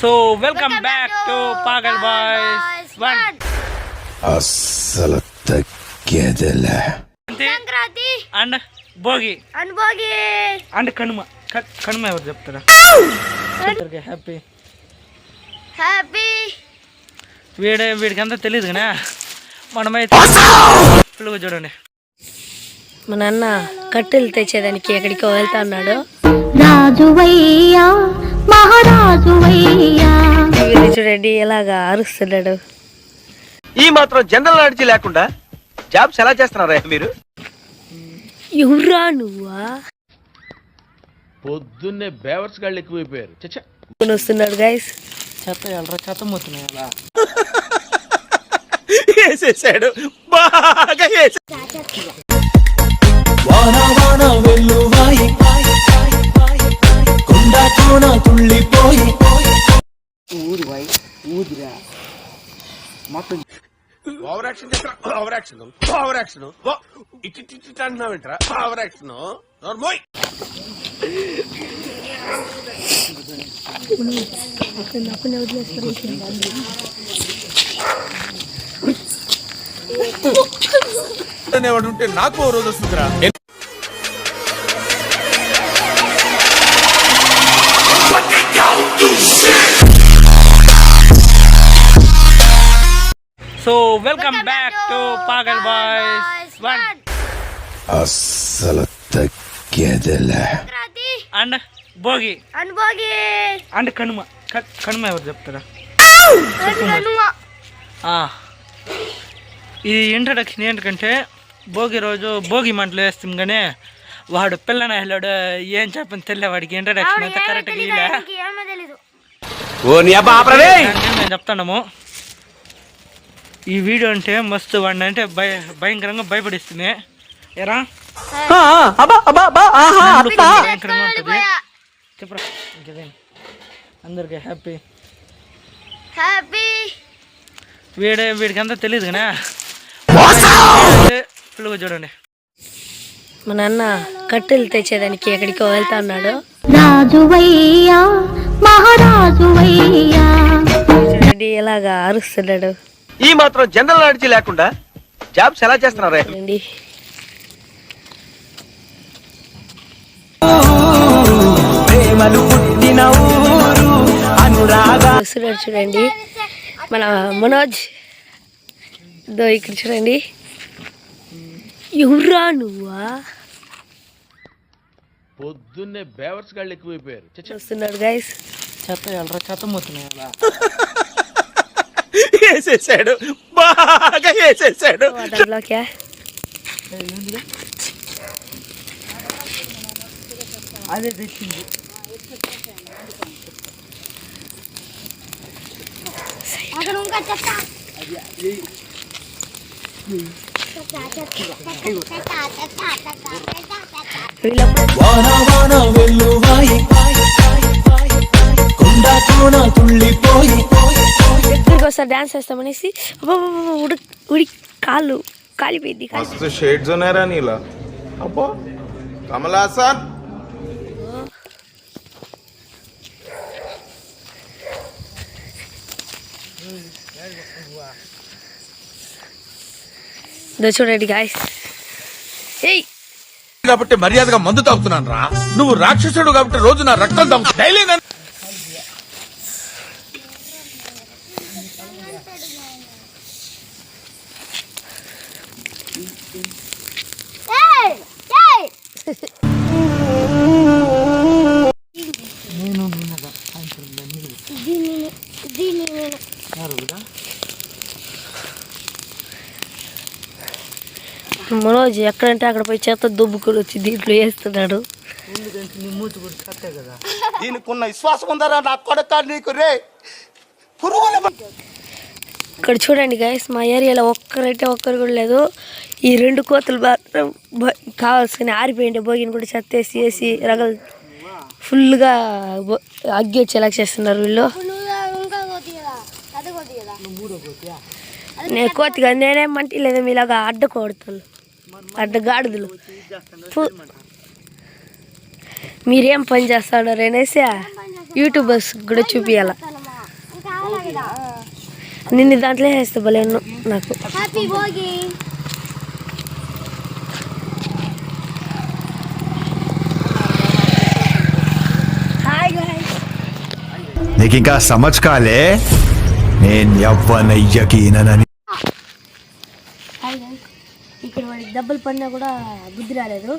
So welcome back to Pagal boys 1 అస్సలు తగ్గేదేలే. Sankranti and Bhogi and Kanuma. Kanuma ఎవరు చెప్తారా? హ్యాపీ వీడికంతా తెలియదు కానీ మనమైతే చూడండి. మా నాన్న కట్టెలు తెచ్చేదానికి ఎక్కడికో వెళ్తా ఉన్నాడు. చూడండి ఎలాగా అరుస్తున్నాడు. ఈ మాత్రం జనరల్ నాలెడ్జ్ లేకుండా జాబ్స్ ఎలా చేస్తున్నారా మీరు? ఎవరా నువ్వా? పొద్దున్నే బేవర్స్ గాళ్ళు ఎక్కువైపోయారు. వస్తున్నాడు గైస్. చెత్త మొత్తున్నాయి అలా వేసేసాడు బాగా ఓవర్ యాక్షన్ ఇటు అంటున్నావేంట్రా? Over action నోర్మోయ్. అనేవాడు ఉంటే నాకు ఓ రోజు వస్తుందిరా. So welcome back to Pagal boys 1 అస్సలు తగ్గేదేలే. And Bhogi and Kanuma. కనుమ ఎవరు చెప్తారా? ఇది ఇంట్రడక్షన్ ఏంటంటే భోగి రోజు భోగి మంటలు వేస్తాం కానీ వాడు పిల్లన వెళ్ళాడు ఏం చెప్పని తెలియ వాడికి ఇంట్రడక్షన్ అయితే కరెక్ట్గా మేము చెప్తున్నాము. ఈ వీడియో అంటే మస్తు వాడిని అంటే భయంకరంగా భయపడిస్తుంది. ఎరా భయంకరంగా ఉంటుంది. చెప్పరా ఇంకేదేం అందరికి హ్యాపీ. వీడికంతా తెలియదు కానీ చూడండి. మా నాన్న కట్టెలు తెచ్చేదానికి ఎక్కడికో వెళ్తా ఉన్నాడు. చూడండి ఎలాగా అరుస్తున్నాడు. ఈ మాత్రం జనరల్ నాలెడ్జ్ లేకుండా జాబ్స్ ఎలా చేస్తున్నారా? వస్తున్నాడు చూడండి మన మనోజ్. ఇక్కడ చూడండి. ఎవరా నువ్వా? పొద్దున్నే బేవర్స్ గాళ్ళు ఎక్కువైపోయారు. వస్తున్నాడు గైస్. చెత్త మొత్తున్నాయి అలా వేసేసాడు బాగా వేసేసాడు. అదే తెచ్చింది. ఒకసారి డాన్స్ చేస్తామనేసి ఉడి కాళ్ళు కాలిపోయింది. షేడ్స్ ఉన్నారా నీలా? అబ్బో కమలాసన్ చూడండి గాయస్. కాబట్టి మర్యాదగా మందు తాగుతున్నాను రా. నువ్వు రాక్షసుడు కాబట్టి రోజు నా రక్తం తాగు డైలీ. మనోజ్ ఎక్కడంటే అక్కడ పోయి చేత దుబ్బుకొని వచ్చి దీంట్లో వేస్తున్నాడు. దీనికున్న విశ్వాసం ఉందరా నా కొడక నీకు రే. ఇక్కడ చూడండి గైస్, మా ఏరియాలో ఒక్కరు కూడా లేదు. ఈ 2 కోతులు మాత్రం కావాల్సిన ఆరిపోయింటే భోగిని కూడా చెత్తేసి వేసి రగలు ఫుల్గా అగ్గి వచ్చేలా చేస్తున్నారు వీళ్ళు. నేను కోతిగా నేనేమంటే లేదా మీలాగా అడ్డ కొడతాను, అడ్డగాడుదులు. మీరేం పని చేస్తాడారు అనేసి యూట్యూబర్స్ కూడా చూపించాల. నిన్ను దాంట్లో వేస్తే భలే ఉన్నావు నాకు. Hi guys. నీకు ఇంకా సమజ్ కాలే నేను ఎవ్వనయ్యకీనని. Hi guys. ఇక్కడ వాడికి దెబ్బలు పడినా కూడా బుద్ధి రాలేదు.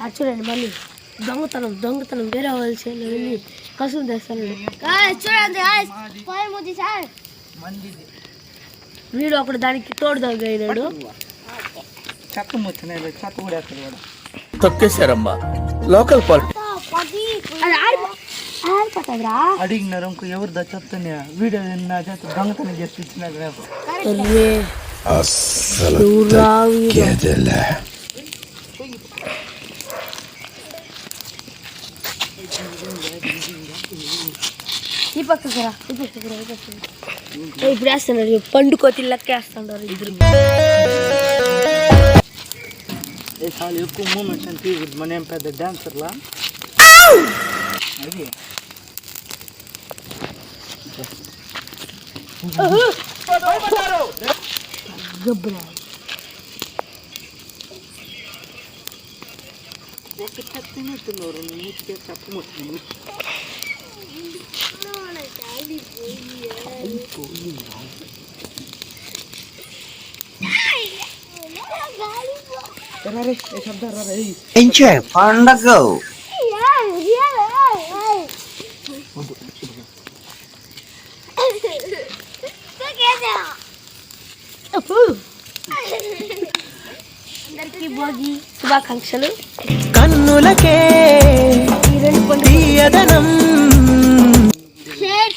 అది చూడండి మళ్ళీ దొంగతనం వేరే వాళ్ళు వెళ్ళి కసులు తెస్తాను. చూడండి వీడు ఒకడు దానికి తోడు దగ్గర చెత్త మొత్తం చెత్త కూడా వేస్తాడు వాడు. తొక్కేశారమ్మా లోకల్ పాలిటిక్స్. ఆడిపోతుందిరా. అడిగినారు ఇంకో ఎవరిదా చెప్తానే వీడియో నా చేత దొంగతనం చేసి ఇచ్చినారు రేపు. అస్సలు తగ్గేదిలే. ఈ పక్కకు రా. ఇప్పుడు వేస్తున్నాడు పండుకోతి లెక్కేస్తాడు ఇద్దరు. చాలా ఎక్కువ మూమెంట్స్ అని తీయకూడదు, మన ఏం పెద్ద డాన్సర్లా. అది గబ్బరా చెప్తున్నారు నీటికే చెప్పమవుతుంది. పండగ అందరికీ భోగి శుభాకాంక్షలు. కన్నులకే తీయదనం.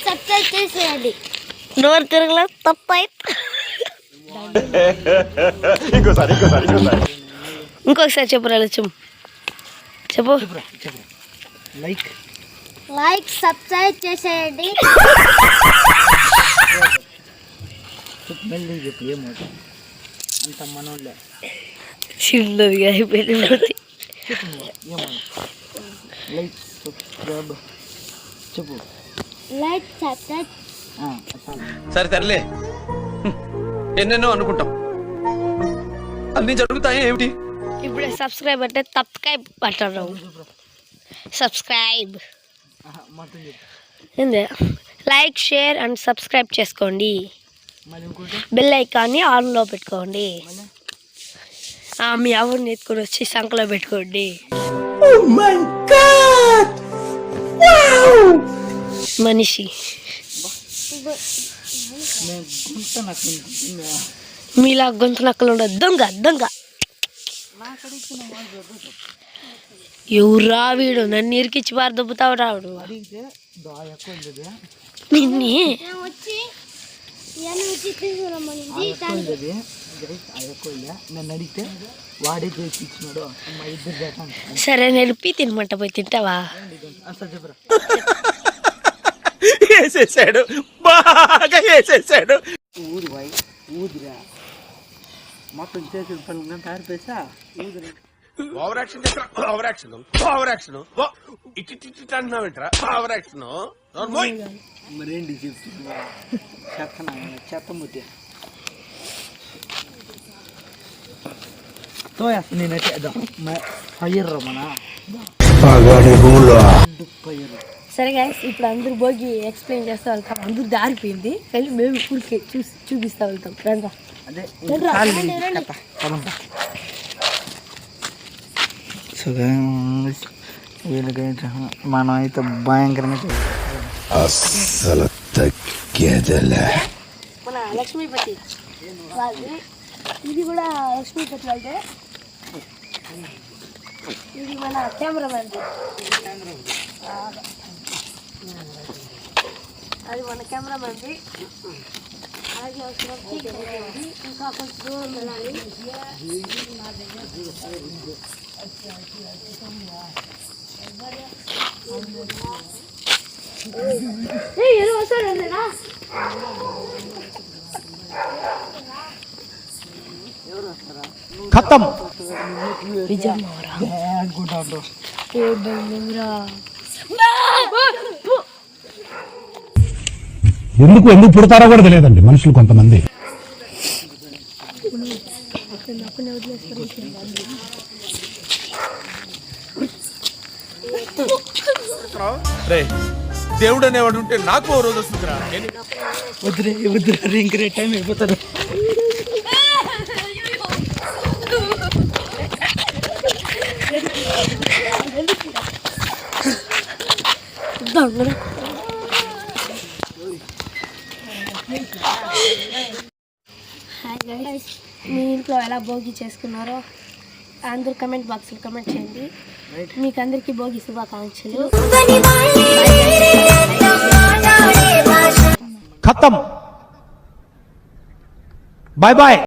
సబ్స్క్రైబ్ చేసేయండి. నోరు తిరగలే తప్పై. ఇంకొకసారి చెప్పు రాలచం చెప్పు. లైక్ సబ్స్క్రైబ్ చేసేయండి. మెల్లి చెప్పు ఏమవుతుంది అంత మనోళ్ళే చిన్నదిగా అయిపోయింది. లైక్ సబ్స్క్రైబ్ చెప్పు. Like subscribe. సరే తరలే ఎన్నెన్నో అనుకుంటాం, అన్ని జరుగుతాయి ఏమిటి. ఇప్పుడే సబ్స్క్రైబ్ అంటే తప్పకాయ్ అంటారు. సబ్స్క్రైబ్ ఏంది? లైక్ షేర్ అండ్ సబ్స్క్రైబ్ చేసుకోండి. బెల్ ఐకాన్ని ఆన్లో పెట్టుకోండి. మీ ఎవరిని ఎత్తుకొని వచ్చి సంకలో పెట్టుకోండి. మనిషి మీలా గొంతు నక్కలు ఉండదు. దొంగ ఎవరా వీడు? నన్ను ఇరికిచ్చి బాగా దొబ్బుతావు రావుడు. నిన్ని నన్ను అడిగితే వాడే చేసి ఇచ్చినాడు. మా ఇద్దరు చేస్తాం. సరే నేను పీ తినమంట పోయి తింటావా? అసలు చెప్పరా వేసేసాడు, బాగా వేసేసాడు. ఊదిరా మొత్తం చేసిన పనులు ఆరిపేసా ఊదిరా. Over action over action over action ఇటు అంటున్నావేంట్రా ఓవర్ యాక్షన్. మరేంటి చెప్తున్నా చెత్త ముట్టి నేనైతే ఫైర్ మన సరే గైస్, ఇప్పుడు అందరూ భోగి ఎక్స్ప్లెయిన్ చేస్తూ వెళ్తాం. అందరూ దారిపోయింది కానీ మేము ఊరికి చూపిస్తూ వెళ్తాం. రండి అదే వీళ్ళకైతే మనం అయితే భయంకరంగా అస్సలు తగ్గేదిలే. మన లక్ష్మీపతి వాళ్ళది. ఇది కూడా లక్ష్మీపతి వాళ్ళదే. ఇది మన కెమెరామెన్. అది మన కెమెరామెన్ది. అలాగే ఇంకా కొంచెం దూరం వెళ్ళాలి. ఖతం. అనుకుంటా. ఎందుకు పుడతారో కూడా తెలియదండి మనుషులు కొంతమంది. రే దేవుడు అనేవాడు ఉంటే నాకు ఓ రోజు వస్తుందిరా. వద్దురే ఇంక టైం అయిపోతారు. హాయ్ గైస్, మీ ఇంట్లో ఎలా భోగి చేసుకున్నారో అందరూ కమెంట్ బాక్స్లో కమెంట్ చేయండి. మీకు అందరికీ భోగి శుభాకాంక్షలు. ఖతం. Bye bye.